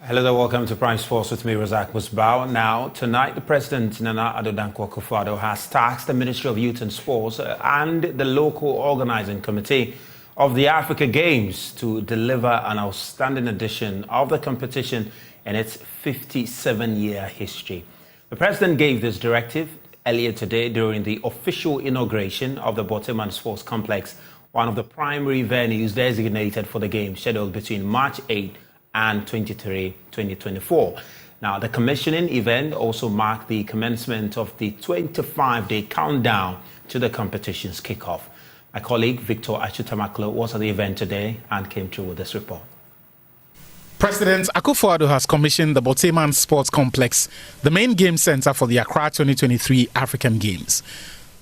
Hello there, welcome to Prime Sports with me, Razak Musbao. Now, tonight, the President, Nana Addo Dankwa Akufo-Addo, has tasked the Ministry of Youth and Sports and the local organizing committee of the Africa Games to deliver an outstanding edition of the competition in its 57-year history. The President gave this directive earlier today during the official inauguration of the Borteyman Sports Complex, one of the primary venues designated for the Games, scheduled between March 8 and 23, 2024. Now, the commissioning event also marked the commencement of the 25-day countdown to the competition's kickoff. My colleague Victor Achutamaklo was at the event today and came through with this report. President Akufo-Addo has commissioned the Borteyman Sports Complex, the main game center for the Accra 2023 African Games.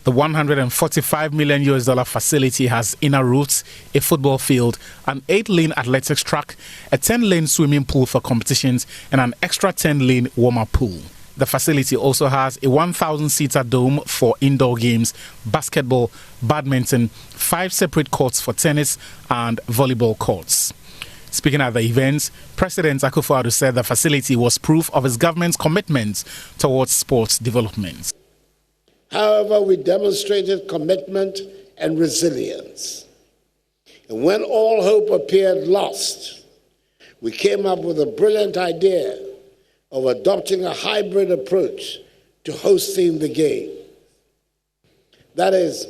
The $145 million facility has inner roofs, a football field, an 8-lane athletics track, a 10-lane swimming pool for competitions, and an extra 10-lane warm-up pool. The facility also has a 1,000-seater dome for indoor games, basketball, badminton, 5 separate courts for tennis, and volleyball courts. Speaking at the event, President Akufo-Addo said the facility was proof of his government's commitment towards sports development. However, we demonstrated commitment and resilience. And when all hope appeared lost, we came up with a brilliant idea of adopting a hybrid approach to hosting the game. That is,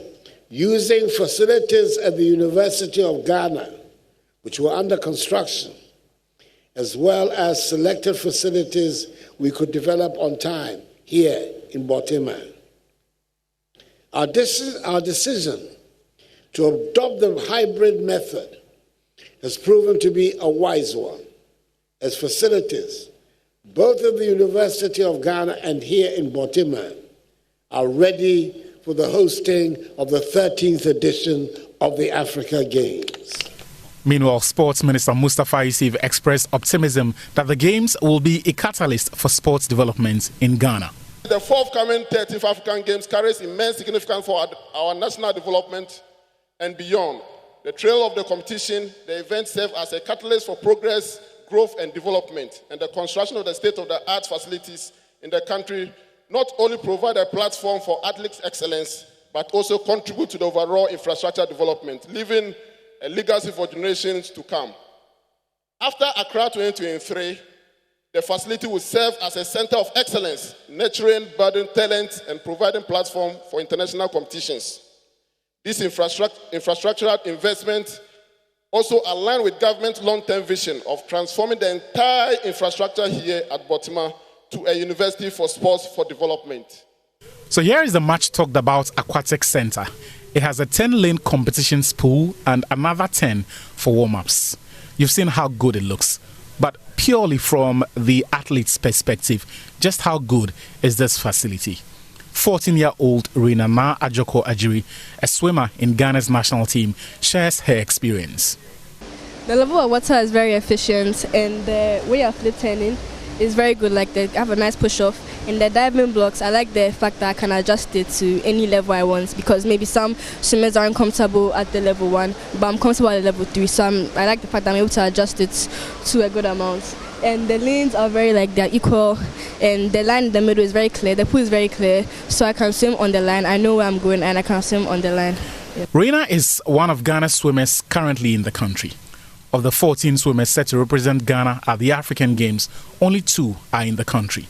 using facilities at the University of Ghana, which were under construction, as well as selected facilities we could develop on time here in Borteyman. Our decision to adopt the hybrid method has proven to be a wise one, as facilities, both at the University of Ghana and here in Borteyman, are ready for the hosting of the 13th edition of the Africa Games. Meanwhile, Sports Minister Mustafa Yusuf expressed optimism that the Games will be a catalyst for sports development in Ghana. The forthcoming 13th African Games carries immense significance for our national development and beyond. The trail of the competition, the event serves as a catalyst for progress, growth and development, and the construction of the state-of-the-art facilities in the country not only provide a platform for athletics excellence, but also contribute to the overall infrastructure development, leaving a legacy for generations to come. After Accra 2023, the facility will serve as a center of excellence, nurturing budding talent and providing platform for international competitions. This infrastructural investment also aligns with government's long-term vision of transforming the entire infrastructure here at Borteyman to a university for sports for development. So here is the much talked about aquatic center. It has a 10-lane competitions pool and another 10 for warm-ups. You've seen how good it looks. But purely from the athlete's perspective, just how good is this facility? 14-year-old Rina Ajoko Ajiri, a swimmer in Ghana's national team, shares her experience. The level of water is very efficient and the way of flip turning is very good. Like they have a nice push-off. In the diving blocks, I like the fact that I can adjust it to any level I want, because maybe some swimmers aren't comfortable at the level 1, but I'm comfortable at the level 3. So I like the fact that I'm able to adjust it to a good amount. And the lanes are they're equal, and the line in the middle is very clear. The pool is very clear, so I can swim on the line. I know where I'm going, and I can swim on the line. Yep. Reina is one of Ghana's swimmers currently in the country. Of the 14 swimmers set to represent Ghana at the African Games, only 2 are in the country.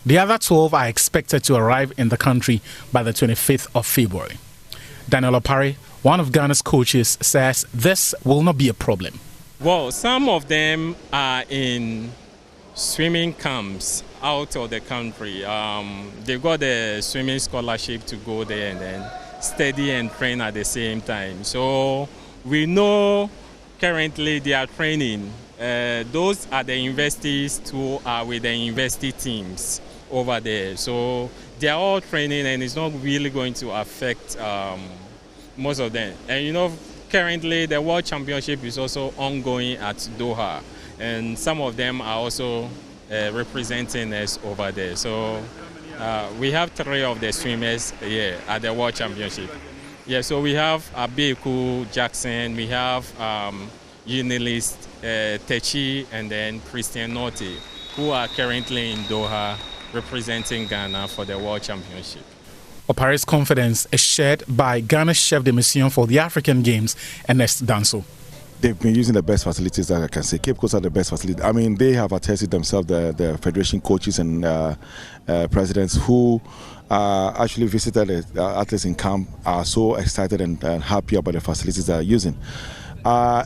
The other 12 are expected to arrive in the country by the 25th of February. Daniel Opare, one of Ghana's coaches, says this will not be a problem. Well, some of them are in swimming camps out of the country. They got a swimming scholarship to go there and then study and train at the same time. So we know currently they are training. Those are the universities who are with the university teams over there. So they are all training, and it's not really going to affect most of them. And you know, currently the World Championship is also ongoing at Doha, and some of them are also representing us over there. So we have 3 of the swimmers here at the World Championship. Yeah, so we have Abeku Jackson, we have Unilist Techi, and then Christian Norte, who are currently in Doha representing Ghana for the World Championship. Opare's confidence is shared by Ghana's chef de mission for the African Games, Ernest Danso. They've been using the best facilities that I can say. Cape Coast are the best facilities. I mean, they have attested themselves, the federation coaches and presidents who actually visited the athletes in camp are so excited and happy about the facilities they are using.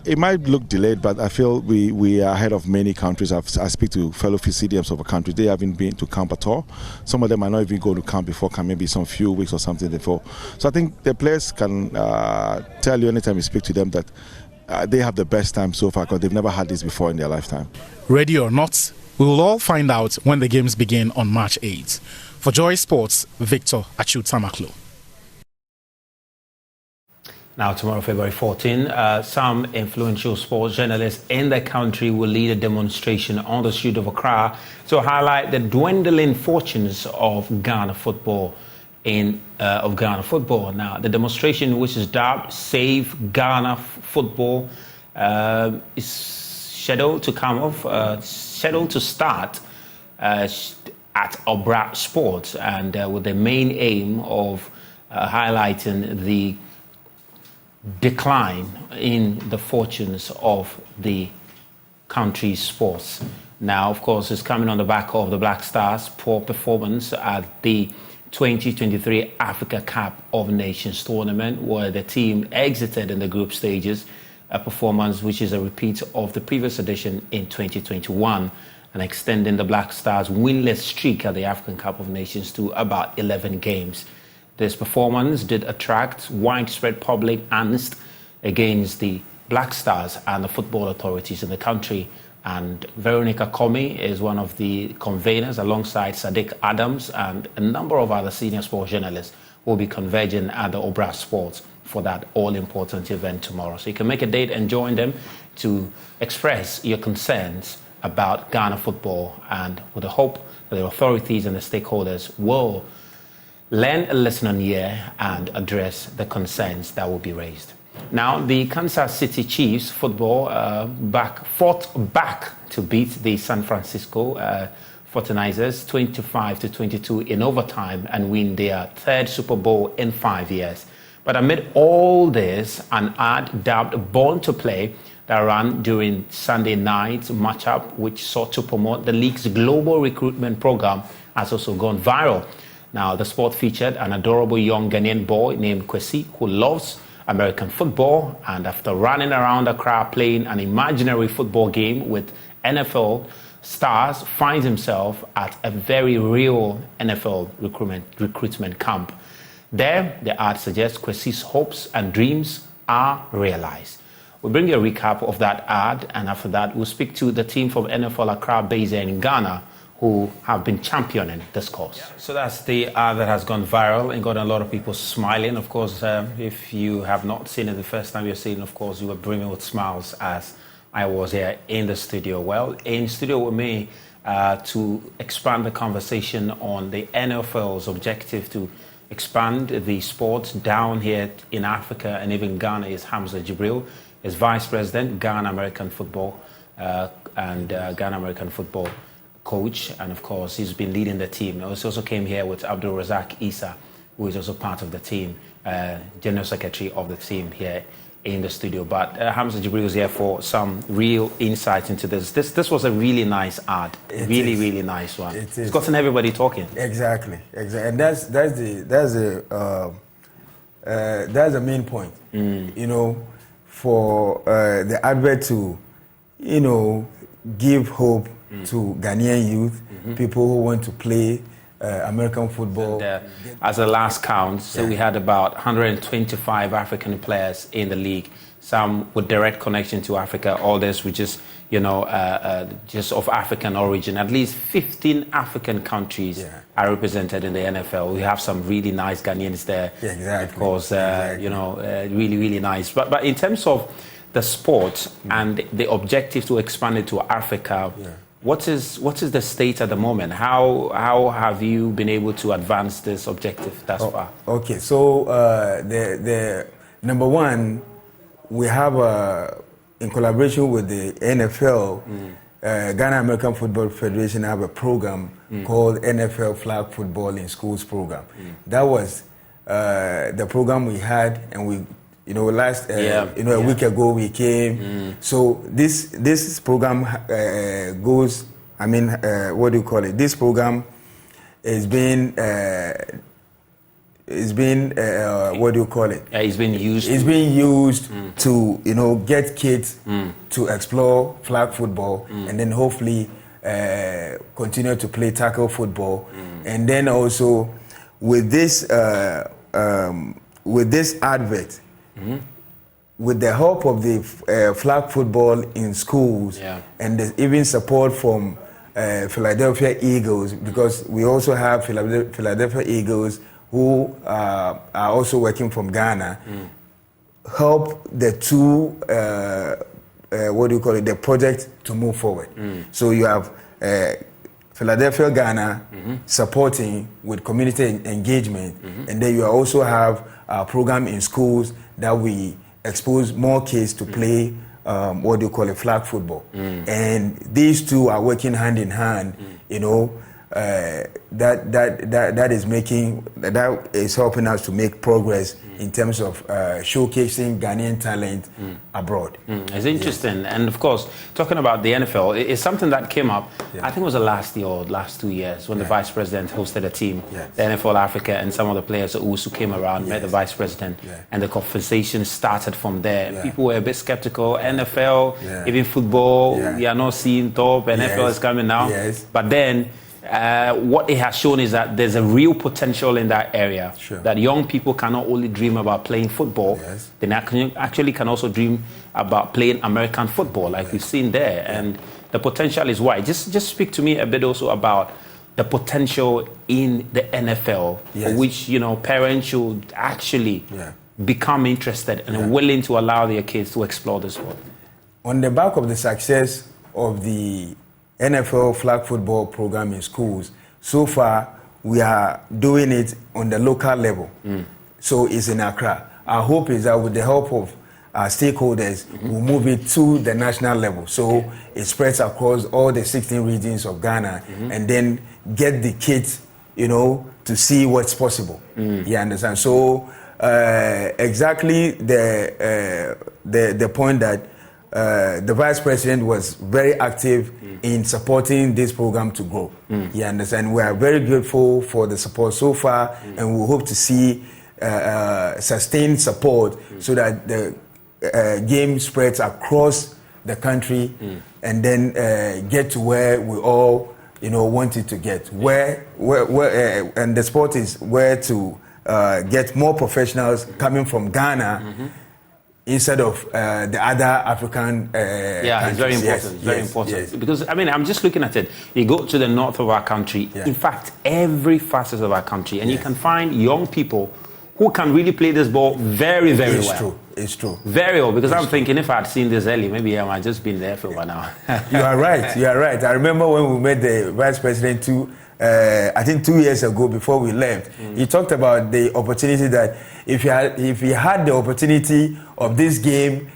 It might look delayed, but I feel we are ahead of many countries. I speak to fellow CDMs of a country. They haven't been to camp at all. Some of them might not even go to camp before camp, maybe some few weeks or something before. So I think the players can tell you anytime you speak to them that they have the best time so far because they've never had this before in their lifetime. Ready or not, we will all find out when the games begin on March 8th. For Joy Sports, Victor Achutamaklo. Now, tomorrow, February 14, some influential sports journalists in the country will lead a demonstration on the street of Accra to highlight the dwindling fortunes of Ghana football. Now, the demonstration, which is dubbed Save Ghana Football, is scheduled to start at Obra Sports, and with the main aim of highlighting the decline in the fortunes of the country's sports. Now, of course, it's coming on the back of the Black Stars' poor performance at the 2023 Africa Cup of Nations tournament, where the team exited in the group stages, a performance which is a repeat of the previous edition in 2021, and extending the Black Stars' winless streak at the African Cup of Nations to about 11 games. This performance did attract widespread public angst against the Black Stars and the football authorities in the country. And Veronica Komi is one of the conveners alongside Sadiq Adams and a number of other senior sports journalists who will be converging at the Obra Sports for that all-important event tomorrow. So you can make a date and join them to express your concerns about Ghana football, and with the hope that the authorities and the stakeholders will lend a listening ear and address the concerns that will be raised. Now, the Kansas City Chiefs football fought back to beat the San Francisco 49ers 25-22 in overtime and win their third Super Bowl in 5 years. But amid all this, an ad dubbed Born to Play that ran during Sunday night's matchup, which sought to promote the league's global recruitment program, has also gone viral. Now, the sport featured an adorable young Ghanaian boy named Kwesi, who loves American football, and after running around Accra playing an imaginary football game with NFL stars, finds himself at a very real NFL recruitment camp. There, the ad suggests Kwesi's hopes and dreams are realized. We'll bring you a recap of that ad, and after that, we'll speak to the team from NFL Accra based in Ghana, who have been championing this cause. Yeah. So that's the ad that has gone viral and got a lot of people smiling. Of course, if you have not seen it the first time you're seeing it, of course, you were brimming with smiles as I was here in the studio. Well, in studio with me to expand the conversation on the NFL's objective to expand the sport down here in Africa and even Ghana is Hamza Jibril, is Vice President, Ghana American Football and Ghana American Football coach, and of course he's been leading the team. He also came here with Abdul Razak Isa, who is also part of the team, General Secretary of the team here in the studio. But Hamza Jibril is here for some real insight into this. This was a really nice ad, really nice one. It's gotten everybody talking. Exactly, and that's the main point. You know, for the advert to, you know, give hope to Ghanaian youth, people who want to play American football. And, as a last count, so we had about 125 African players in the league, some with direct connection to Africa, others with just, you know, just of African origin. At least 15 African countries are represented in the NFL. We have some really nice Ghanaians there. Yeah, exactly. Of course, you know, really nice. But in terms of the sport and the objective to expand it to Africa, what is the state at the moment? How have you been able to advance this objective thus far? Okay, so the number one, we have in collaboration with the NFL, Ghana American Football Federation have a program called NFL Flag Football in Schools program. That was the program we had, and we, last, a week ago we came. So this program goes, what do you call it? This program is being, what do you call it? It's being used. It's being used to, get kids to explore flag football, and then hopefully continue to play tackle football, and then also with this advert, with the help of the flag football in schools, and there's even support from Philadelphia Eagles, because we also have Philadelphia Eagles who are also working from Ghana, help the two, the project to move forward. So you have Philadelphia, Ghana supporting with community engagement, and then you also have a program in schools that we expose more kids to play flag football. And these two are working hand in hand, that is helping us to make progress in terms of showcasing Ghanaian talent abroad. It's interesting. And of course, talking about the NFL, it's something that came up, I think it was the last year or last 2 years, when the vice president hosted a team, the NFL Africa, and some of the players also came around, met the vice president, and the conversation started from there. People were a bit skeptical. NFL, even football, we are not seeing top. NFL is coming now. But then, what it has shown is that there's a real potential in that area. That young people can not only dream about playing football, they actually can also dream about playing American football, like we've seen there. And the potential is wide. Just speak to me a bit also about the potential in the NFL, for which parents should actually become interested and willing to allow their kids to explore the sport. On the back of the success of the NFL flag football program in schools, so far we are doing it on the local level. So it's in Accra. Our hope is that with the help of our stakeholders, we'll move it to the national level. So it spreads across all the 16 regions of Ghana, and then get the kids, to see what's possible. You understand? So exactly the point that the vice president was very active in supporting this program to grow. You understand? We are very grateful for the support so far, and we hope to see sustained support so that the game spreads across the country, and then get to where we all want it to get. Where and the sport is where to get more professionals coming from Ghana. Instead of the other African countries. It's very important. Very important. Because, I'm just looking at it. You go to the north of our country, in fact, every facet of our country, and you can find young people who can really play this ball very, very well. It's true. Very well, because I'm thinking if I had seen this early, maybe I might just been there for a while now. You are right. I remember when we met the vice president too, I think 2 years ago before we left, he talked about the opportunity that if he had the opportunity of this game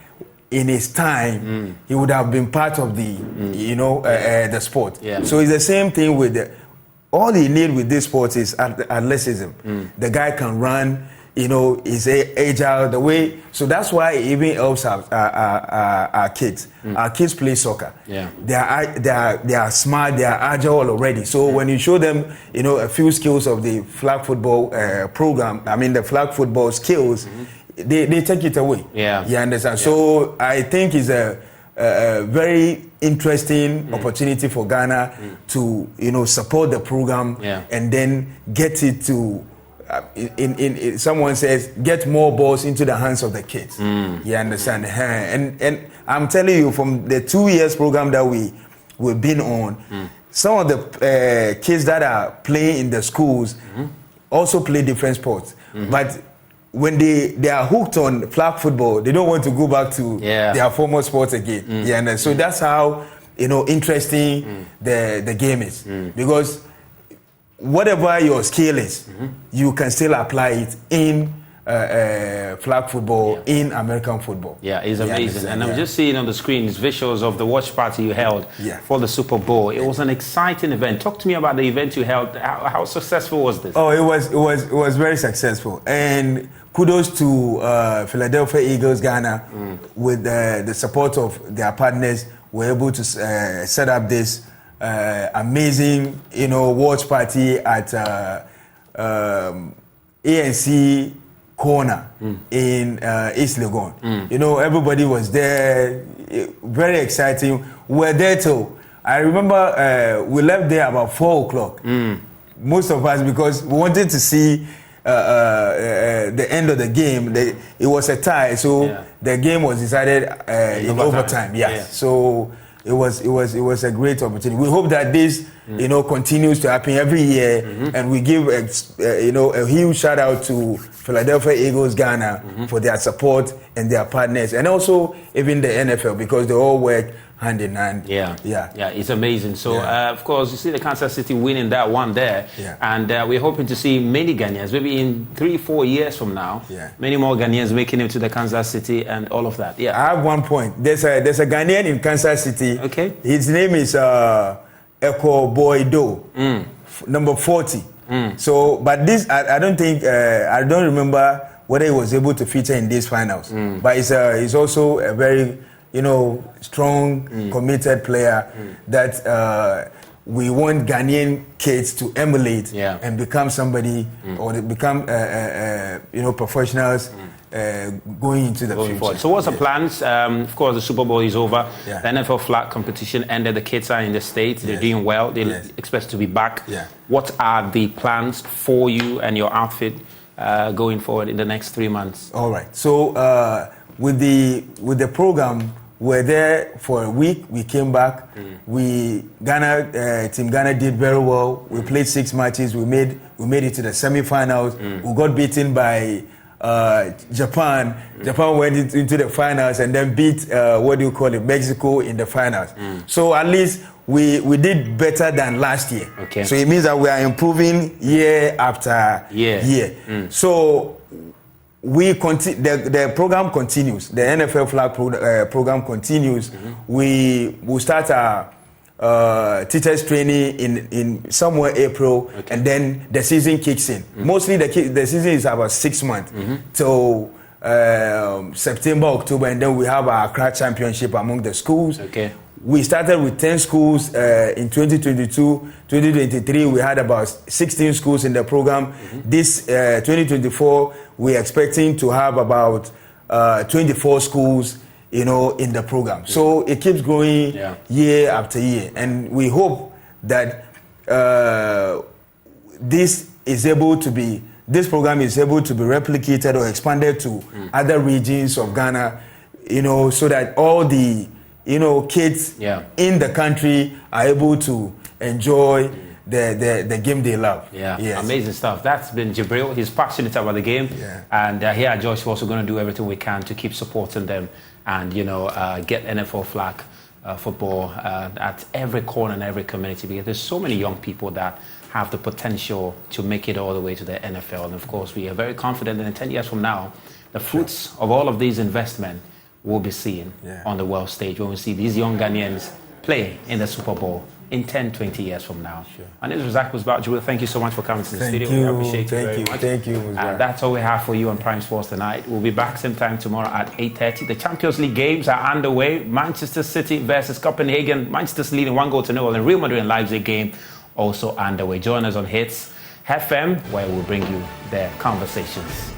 in his time, he would have been part of the the sport. So it's the same thing with all he need with this sport is athleticism. The guy can run, is agile the way. So that's why it even helps our kids. Our kids play soccer. They are smart. They are agile already. So when you show them, a few skills of the flag football program, the flag football skills, they take it away. You understand? So I think it's a very interesting opportunity for Ghana to support the program and then get it to. In someone says get more balls into the hands of the kids. You understand? And I'm telling you, from the 2 years program that we've been on, some of the kids that are playing in the schools also play different sports. But when they are hooked on flag football, they don't want to go back to their former sports again. And so that's how interesting the game is, because whatever your skill is, you can still apply it in flag football in American football. Yeah, it's amazing. And I'm yeah. just seeing on the screen visuals of the watch party you held for the Super Bowl. It was an exciting event. Talk to me about the event you held. How successful was this? Oh, it was very successful. And kudos to Philadelphia Eagles Ghana with the support of their partners. Were able to set up this amazing, watch party at ANC Corner in East Legon. Everybody was there. Very exciting. We were there till, I remember we left there about 4 o'clock. Most of us, because we wanted to see the end of the game. It was a tie, so the game was decided in overtime. Yes. So it was a great opportunity. We hope that this continues to happen every year, and we give a huge shout out to Philadelphia Eagles Ghana for their support and their partners, and also even the NFL, because they all work hand in hand. Yeah, it's amazing. So, of course, you see the Kansas City winning that one there, and we're hoping to see many Ghanaians, maybe in 3-4 years from now, many more Ghanaians making it to the Kansas City and all of that. Yeah, I have one point. There's a Ghanaian in Kansas City. Okay, his name is Eko Boydo, number 40. So, but this I don't think I don't remember whether he was able to feature in these finals. But he's also a very strong, committed player that we want Ghanaian kids to emulate and become somebody or become professionals going into the future. Forward. So what's the plans? Of course, the Super Bowl is over. The NFL flag competition ended. The kids are in the States. They're doing well. They expect to be back. What are the plans for you and your outfit going forward in the next 3 months? All right. So with the program, we're there for a week. We came back. Team Ghana did very well. We played 6 matches. We made it to the semi-finals. We got beaten by Japan. Japan went into the finals and then beat Mexico in the finals. So at least we did better than last year. Okay. So it means that we are improving year after year. So the program continues. The NFL flag program continues. We will start our teachers training in somewhere April, and then the season kicks in. Mostly the season is about 6 months till September, October, and then we have our Accra Championship among the schools. We started with 10 schools in 2022. 2023, we had about 16 schools in the program. This 2024, we're expecting to have about 24 schools, in the program. So it keeps growing year after year. And we hope that this program is able to be replicated or expanded to other regions of Ghana, so that all the kids in the country are able to enjoy the game they love. Amazing stuff. That's been Jibril. He's passionate about the game, and here at Joyce, we're also going to do everything we can to keep supporting them and get NFL flag football at every corner and every community, because there's so many young people that have the potential to make it all the way to the NFL. And of course, we are very confident that in 10 years from now, the fruits of all of these investments will be seen on the world stage when we see these young Ghanaians play in the Super Bowl in 10, 20 years from now. My name is Razak Musbah. Thank you so much for coming to the studio. We appreciate it very much. Thank you. That's all we have for you on Prime Sports tonight. We'll be back same time tomorrow at 8:30. The Champions League games are underway. Manchester City versus Copenhagen. Manchester's leading 1-0, and Real Madrid and Leipzig game also underway. Join us on Hits FM, where we'll bring you their conversations.